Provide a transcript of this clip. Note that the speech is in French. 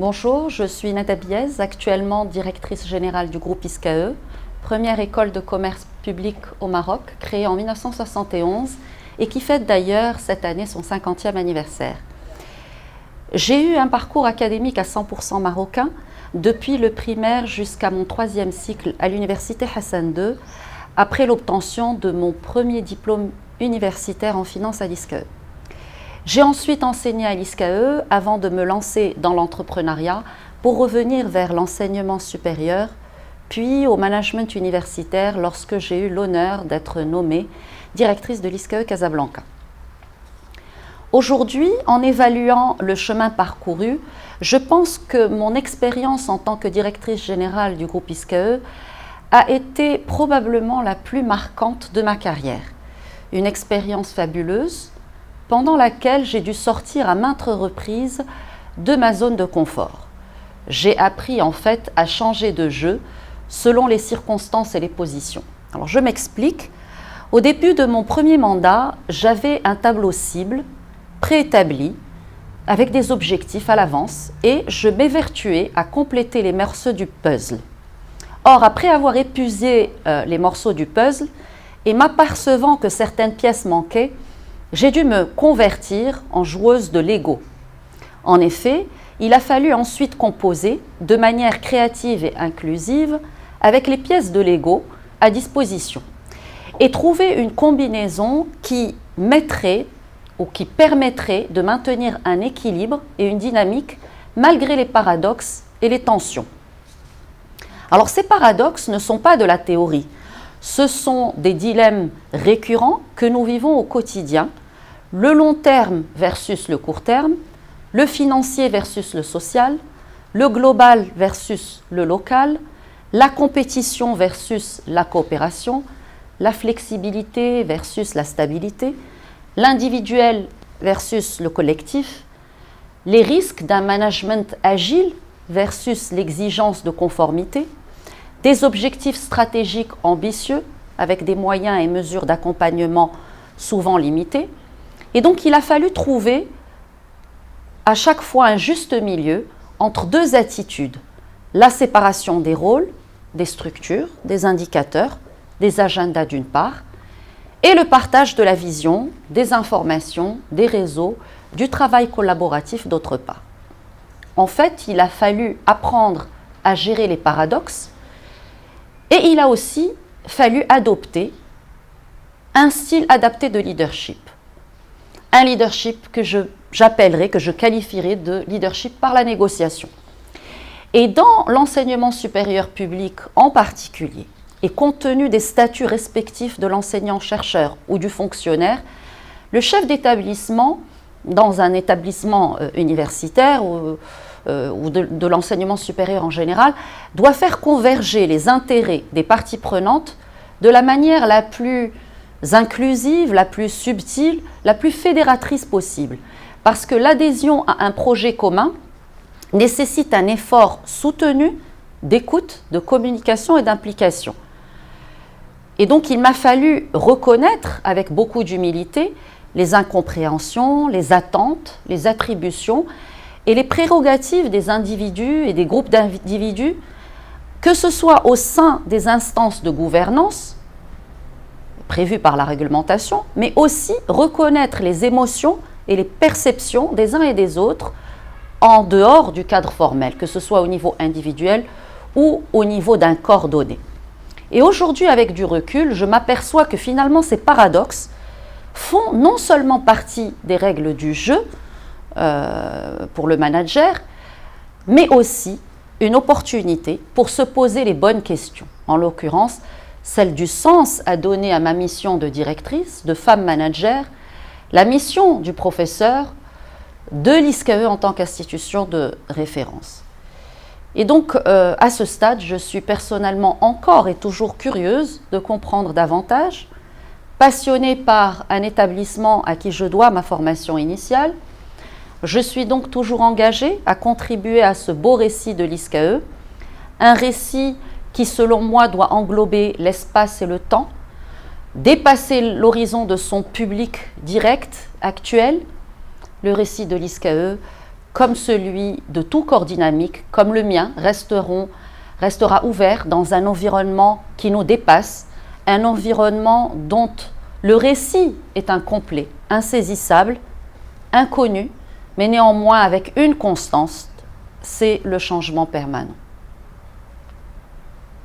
Bonjour, je suis Nada Biez, actuellement directrice générale du groupe ISCAE, première école de commerce public au Maroc, créée en 1971 et qui fête d'ailleurs cette année son 50e anniversaire. J'ai eu un parcours académique à 100% marocain, depuis le primaire jusqu'à mon 3e cycle à l'université Hassan II, après l'obtention de mon premier diplôme universitaire en finance à l'ISCAE. J'ai ensuite enseigné à l'ISCAE avant de me lancer dans l'entrepreneuriat pour revenir vers l'enseignement supérieur, puis au management universitaire lorsque j'ai eu l'honneur d'être nommée directrice de l'ISCAE Casablanca. Aujourd'hui, en évaluant le chemin parcouru, je pense que mon expérience en tant que directrice générale du groupe ISCAE a été probablement la plus marquante de ma carrière. Une expérience fabuleuse, pendant laquelle j'ai dû sortir à maintes reprises de ma zone de confort. J'ai appris en fait à changer de jeu selon les circonstances et les positions. Alors je m'explique. Au début de mon premier mandat, j'avais un tableau cible préétabli avec des objectifs à l'avance et je m'évertuais à compléter les morceaux du puzzle. Or, après avoir épuisé les morceaux du puzzle et m'apercevant que certaines pièces manquaient, j'ai dû me convertir en joueuse de Lego. En effet, il a fallu ensuite composer de manière créative et inclusive avec les pièces de Lego à disposition et trouver une combinaison qui mettrait ou qui permettrait de maintenir un équilibre et une dynamique malgré les paradoxes et les tensions. Alors ces paradoxes ne sont pas de la théorie, ce sont des dilemmes récurrents que nous vivons au quotidien. Le long terme versus le court terme, le financier versus le social, le global versus le local, la compétition versus la coopération, la flexibilité versus la stabilité, l'individuel versus le collectif, les risques d'un management agile versus l'exigence de conformité, des objectifs stratégiques ambitieux avec des moyens et mesures d'accompagnement souvent limités. Et donc, il a fallu trouver à chaque fois un juste milieu entre deux attitudes, la séparation des rôles, des structures, des indicateurs, des agendas d'une part, et le partage de la vision, des informations, des réseaux, du travail collaboratif d'autre part. En fait, il a fallu apprendre à gérer les paradoxes et il a aussi fallu adopter un style adapté de leadership. Un leadership que j'appellerais, que je qualifierais de leadership par la négociation. Et dans l'enseignement supérieur public en particulier, et compte tenu des statuts respectifs de l'enseignant-chercheur ou du fonctionnaire, le chef d'établissement, dans un établissement universitaire ou de l'enseignement supérieur en général, doit faire converger les intérêts des parties prenantes de la manière la plus inclusive, la plus subtile, la plus fédératrice possible. Parce que l'adhésion à un projet commun nécessite un effort soutenu d'écoute, de communication et d'implication. Et donc il m'a fallu reconnaître avec beaucoup d'humilité les incompréhensions, les attentes, les attributions et les prérogatives des individus et des groupes d'individus, que ce soit au sein des instances de gouvernance prévues par la réglementation, mais aussi reconnaître les émotions et les perceptions des uns et des autres en dehors du cadre formel, que ce soit au niveau individuel ou au niveau d'un corps donné. Et aujourd'hui, avec du recul, je m'aperçois que finalement ces paradoxes font non seulement partie des règles du jeu pour le manager, mais aussi une opportunité pour se poser les bonnes questions. En l'occurrence, celle du sens à donner à ma mission de directrice, de femme manager, la mission du professeur, de l'ISCAE en tant qu'institution de référence. Et donc, à ce stade, je suis personnellement encore et toujours curieuse de comprendre davantage, passionnée par un établissement à qui je dois ma formation initiale. Je suis donc toujours engagée à contribuer à ce beau récit de l'ISCAE, un récit qui, selon moi, doit englober l'espace et le temps, dépasser l'horizon de son public direct actuel, le récit de l'ISCAE comme celui de tout corps dynamique, comme le mien, restera ouvert dans un environnement qui nous dépasse, un environnement dont le récit est incomplet, insaisissable, inconnu, mais néanmoins avec une constance, c'est le changement permanent.